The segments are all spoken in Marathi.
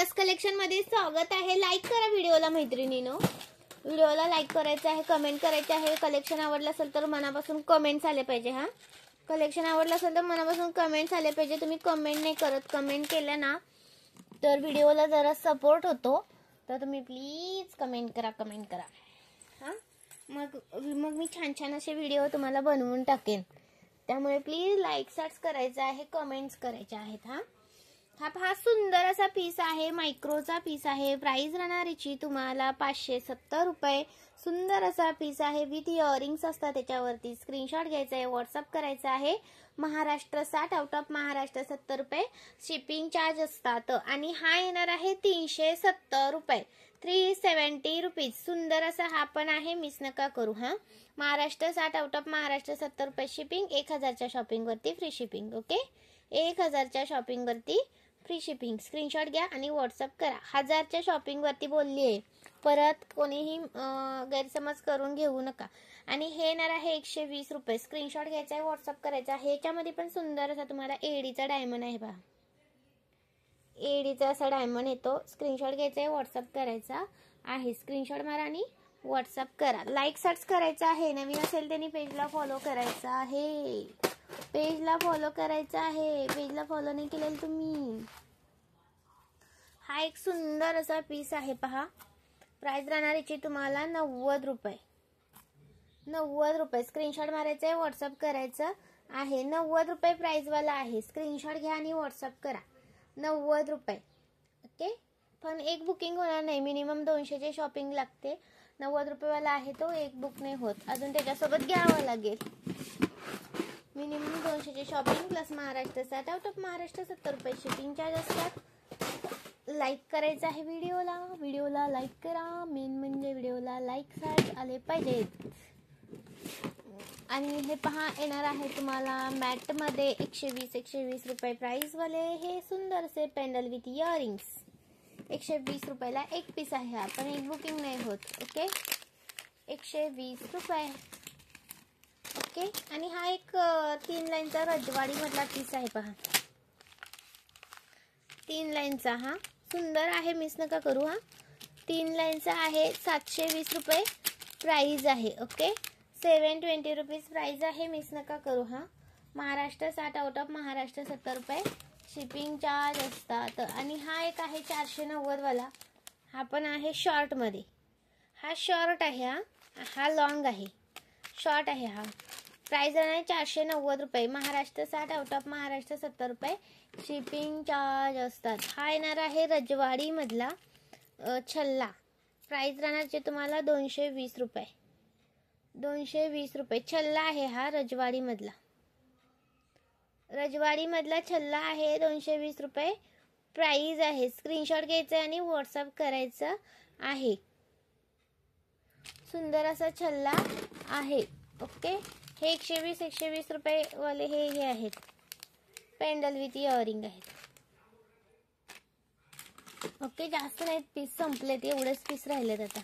यस कलेक्शन मध्ये स्वागत आहे. लाईक करा व्हिडिओला मैत्रिणींनो. व्हिडिओला लाईक करायचं आहे, कमेंट करायचं आहे. कलेक्शन आवडलं असेल तर मनापासून कमेंट्स आले पाहिजे. हा कलेक्शन आवडलं असेल तर मनापासून कमेंट्स आले पाहिजे. तुम्ही कमेंट नाही करत, कमेंट केलं ना तर व्हिडिओला जरा सपोर्ट होतो. तर तुम्ही प्लीज कमेंट करा, कमेंट करा. हा मग मी छान छान असे व्हिडिओ तुम्हाला बनवून टाकेन. त्यामुळे प्लीज लाईक सर्च करायचं आहे, कमेंट्स करायचे आहेत. हा सुंदर असा पीस आहे, मायक्रोचा पीस आहे. प्राइस राहणार याची तुम्हाला 570 रुपये. सुंदर असा पीस आहे, विथ इयरिंग्स असतात त्याच्यावरती. स्क्रीनशॉट घ्यायचा आहे, व्हॉट्सअप करायचा आहे. महाराष्ट्र 60, आउट ऑफ महाराष्ट्र 70 रुपये शिपिंग चार्ज असतात. आणि हा येणार आहे 370 रुपये, 370 रुपीज. सुंदर असा हा पण आहे, मिस नका करू. महाराष्ट्र 60, आउट ऑफ महाराष्ट्र 70 रुपये शिपिंग. 1000च्या शॉपिंग वरती फ्री शिपिंग. ओके, 1000च्या शॉपिंग वरती फ्री शिपिंग. स्क्रीनशॉट घ्या आणि व्हॉट्सअप करा. 1000च्या शॉपिंग वरती बोलली आहे, परत कोणीही गैरसमज करून घेऊ नका. आणि हे येणार आहे 120 रुपये. स्क्रीनशॉट घ्यायचा आहे, व्हॉट्सअप करायचा आहे. ह्याच्यामध्ये पण सुंदर असा तुम्हाला एडीचा डायमंड आहे पहा. एडीचा असा डायमंड येतो. स्क्रीनशॉट घ्यायचा आहे, व्हॉट्सअप करायचा आहे. स्क्रीनशॉट मारा आणि व्हॉट्सअप करा. लाईक सर्च करायचा आहे. नवीन असेल त्यांनी पेजला फॉलो करायचा आहे. पेजला फॉलो करायचा आहे. पेजला फॉलो नाही केलेलं तुम्ही. हा एक सुंदर असा पीस आहे पहा. प्राइस राहणार याची तुम्हाला 90 रुपये. 90 रुपये. स्क्रीनशॉट मारायचा आहे, व्हॉट्सअप करायचं आहे. 90 रुपये प्राइस वाला आहे. स्क्रीनशॉट घ्या आणि व्हॉट्सअप करा. 90 रुपये. ओके, पण एक बुकिंग होणार नाही, मिनिमम 200ची शॉपिंग लागते. 90 रुपये वाला आहे तो, एक बुक नाही होत. अजून त्याच्यासोबत घ्यावं लागेल. मिनिमम 200ची shopping plus Maharashtra 60, out of Maharashtra 70 रुपये शिपिंग चार्ज असतात. लाईक करायचं आहे व्हिडिओला लाईक करा. मेन म्हणजे व्हिडिओला लाईक आले पाहिजेत. आणि हे पहा येणार आहे तुम्हाला मॅट मध्ये 120 रुपये प्राइस वाले. हे सुंदर से पेंडल विथ इयरिंग्स. 120 रुपयाला एक पीस आहे हा, पण एक बुकिंग नाही होत. ओके, 120 रुपये. ओके, आणि हा एक 3 लाईनचा रजवाडी मधला पीस आहे पहा. 3 लाईनचा हा सुंदर आहे, मिस नका करू. 3 लाईनचा आहे. 720 रुपये प्राइस आहे. ओके, 720 रुपीज प्राइस आहे, मिस नका करू. महाराष्ट्र 60, आउट ऑफ महाराष्ट्र 70 रुपये शिपिंग चार्ज असतात. आणि हा एक आहे 490 वाला. हा पण आहे शॉर्ट मध्ये. हा शॉर्ट आहे, हा लॉंग आहे, शॉर्ट आहे. हा प्राइस आहे 490 रुपये. महाराष्ट्र 60, आउट ऑफ महाराष्ट्र 70 रुपये शिपिंग चार्ज असतात. हा येणार आहे रजवाडी मधला छल्ला. प्राइस राहणार तुम्हाला 220 रुपये. 220 रुपये छल्ला आहे हा रजवाडी मधला. रजवाडी मधला छल्ला आहे. 220 रुपये प्राइस आहे. स्क्रीनशॉट घ्यायचा आणि व्हॉट्सअप करायचं आहे. सुंदर असा छल्ला आहे. ओके, हे 120 रुपये वाले हे आहेत. पेंडल विथ इयरिंग आहेत. ओके, जास्त नाहीत पीस, संपलेत. एवढेच पीस राहिलेत आता.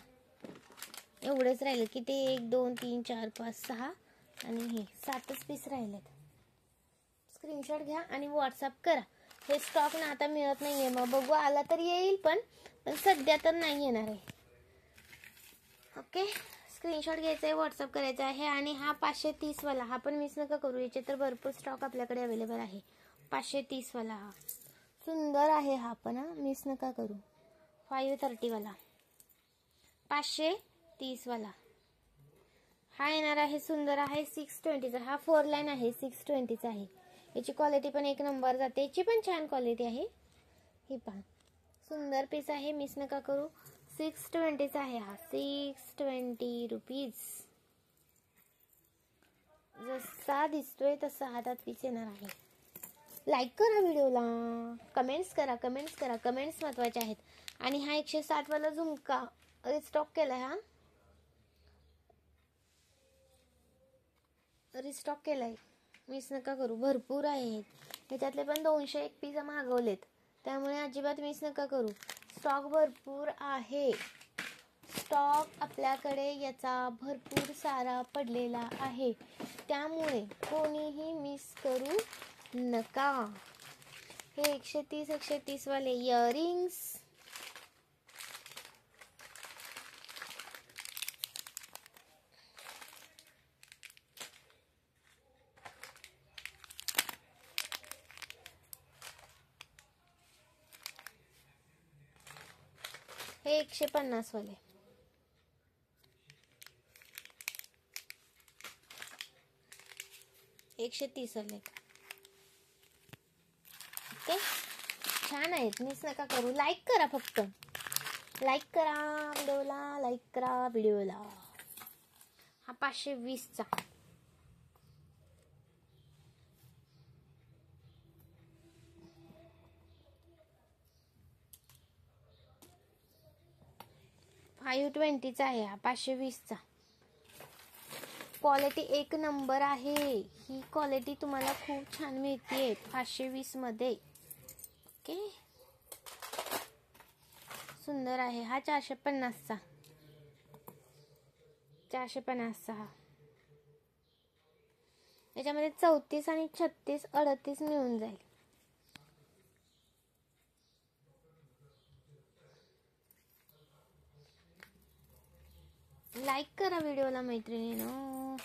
एवढेच राहिले की ते 1 2 3 4 5 6 आणि हे 7च पीस राहिलेत. स्क्रीनशॉट घ्या आणि व्हॉट्सअप करा. हे स्टॉक ना आता मिळत नाहीये. मग बघू, आला तर येईल, पण सध्या तर नाही येणार आहे. ओके, स्क्रीनशॉट घ्यायचा आहे, व्हॉट्सअप करायचा आहे. आणि हा 530 वाला, हा पण मिस नका करू. याचे तर भरपूर स्टॉक आपल्याकडे अवेलेबल आहे. 530 वाला हा सुंदर आहे. हा पण मिस नका करू. 530 वाला, 530 वाला हा येणार आहे. सुंदर आहे. 620चा हा 4 लाईन आहे. 620चा आहे. याची क्वालिटी पण एक नंबर जाते. याची पण छान क्वालिटी आहे. ही पहा, सुंदर पीस आहे, मिस नका करू. 620चा आहे हा. 620 रुपीज. जसा दिसतोय तसा हातात पीस येणार आहे. लाईक करा व्हिडिओला, कमेंट्स करा, कमेंट्स करा. कमेंट्स महत्वाचे आहेत. आणि हा 160 वाला झुमका रिस्टॉक केलाय. हा रिस्टॉक केलाय, मिस नका करू. भरपूर आहे. ह्याच्यातले पण 201 पीस मागवलेत, त्यामुळे अजिबात मिस नका करू. स्टॉक भरपूर आहे. स्टॉक आपल्याकडे याचा भरपूर सारा पडलेला आहे, त्यामुळे कोणीही मिस करू नका. हे 130 वाले इयरिंग्स हे 150 वाले. $130 वाले. ओके, छान आहेत. मिस नका करू. लाईक करा, फक्त लाईक करा व्हिडिओला, लाईक करा व्हिडिओला. हा 520चा. $520चा आहे हा. 520चा. क्वालिटी एक नंबर आहे. ही क्वालिटी तुम्हाला खूप छान मिळते 520 मध्ये. ओके, सुंदर आहे. हा 450चा. 450चा हा. याच्यामध्ये 34 आणि 36, 38 मिळून जाईल. लाईक करा व्हिडिओला मैत्रिणींनो.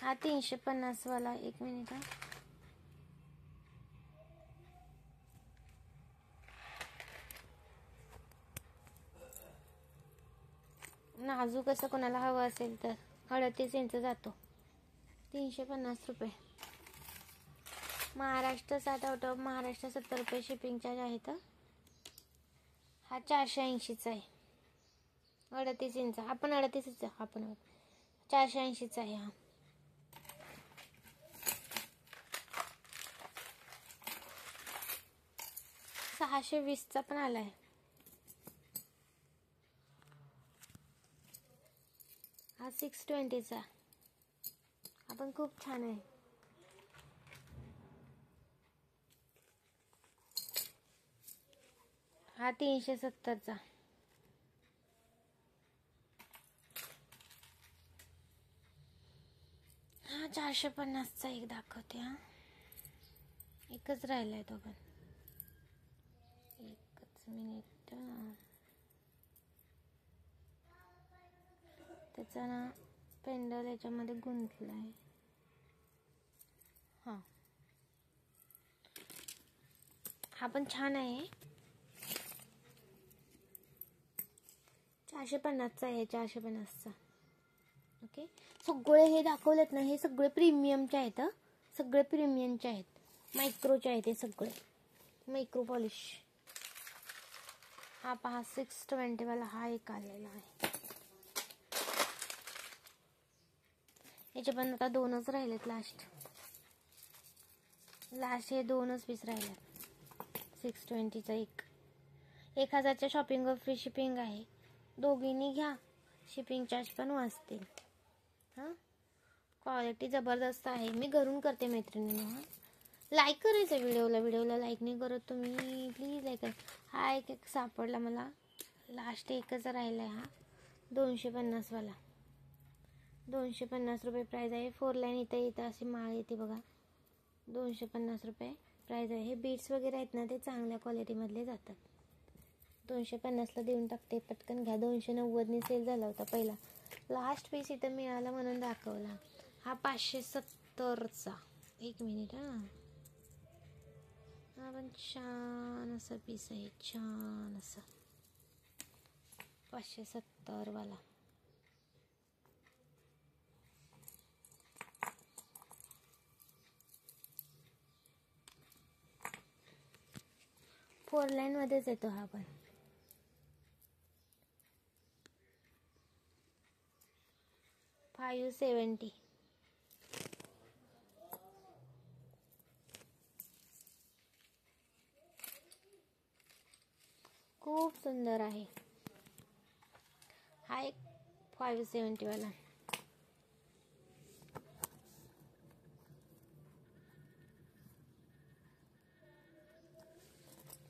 हा 350 वाला. एक मिनिट हा. नाजूक असं कोणाला हवं असेल तर 38 इंच जातो. 350 रुपये. महाराष्ट्र 7 आउट ऑफ महाराष्ट्र 70 रुपये शिपिंग चार्ज आहेत. हा 480चा आहे. 38 इंच. आपण 38चा. आपण 480चा आहे हा. $620चा पण आलाय. हा 620चा. हा पण खूप छान आहे. हा 370चा. हा 450चा एक दाखवते. हा एकच राहिलाय तो पण. एकच मिनिट. त्याचा ना पेंडल याच्यामध्ये गुंतलाय. हा पण छान आहे. 450चा आहे. 450चा. ओके, सगळे हे दाखवलेत ना, हे सगळे प्रीमियमचे आहेत. सगळे प्रीमियमचे आहेत. मायक्रोचे आहेत हे सगळे. Micro polish. हा पहा 620 वाला. हा एक आलेला आहे. याचे पण आता 2च राहिलेत. लास्ट हे 2च पीस राहिलेत. 620चा एक. 1000च्या शॉपिंगवर फ्री शिपिंग आहे. दोघींनी घ्या, शिपिंग चार्ज पण वाचतील. हां, क्वालिटी जबरदस्त आहे. मी घरून करते मैत्रिणींना. लाईक करायचं व्हिडिओला लाईक नाही करत तुम्ही, प्लीज लाईक करा. हा एक सापडला मला. लास्ट एकच राहिलाय हा. 250 वाला. 250 रुपये प्राइस आहे. 4 लाईन इथं अशी माळ येते बघा. 250 रुपये प्राइस आहे. हे बीट्स वगैरे आहेत ना, ते चांगल्या क्वालिटीमधले जातात. 250ला देऊन टाकते. पटकन घ्या. 290 सेल झाला होता पहिला. लास्ट पीस इथं मिळाला म्हणून दाखवला. हा 570चा. एक मिनिट हा. हा पण छान असा पीस आहे. छान असा 570 वाला. फोर लाईन मध्येच येतो हा पण. $570. खूप सुंदर आहे. हा एक 570 वाला.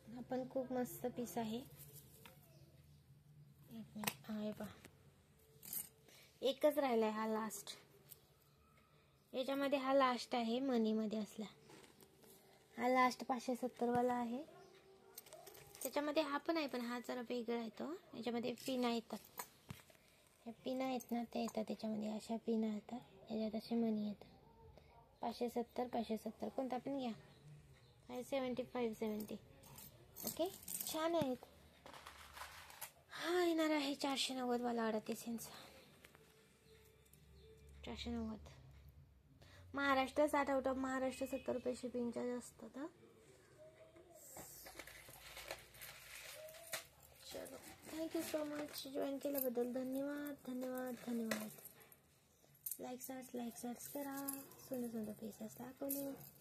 हा पण खूप मस्त पीस आहे. एक मिनिट. हा हे पहा, एकच राहिलाय हा लास्ट. याच्यामध्ये हा लास्ट आहे. मनीमध्ये असला हा लास्ट 570 वाला आहे. त्याच्यामध्ये हा पण आहे, पण हा जरा वेगळा येतो. याच्यामध्ये पिना येतात. ह्या पिना आहेत ना, त्या येतात त्याच्यामध्ये. अशा पिना येतात. याच्यात असे मनी येतात. 570 कोणता पण घ्या. 570. ओके, छान आहेत. हा येणार आहे 490 वाला 38 inch. 490. Maharashtra 60 out of Maharashtra 70 रुपये शिपिंग चार्ज असतात. चलो थँक्यू सो मच. जॉईन केल्याबद्दल धन्यवाद धन्यवाद धन्यवाद. लाईक सर्च करा. सुंदर सुंदर पीसेस दाखवले.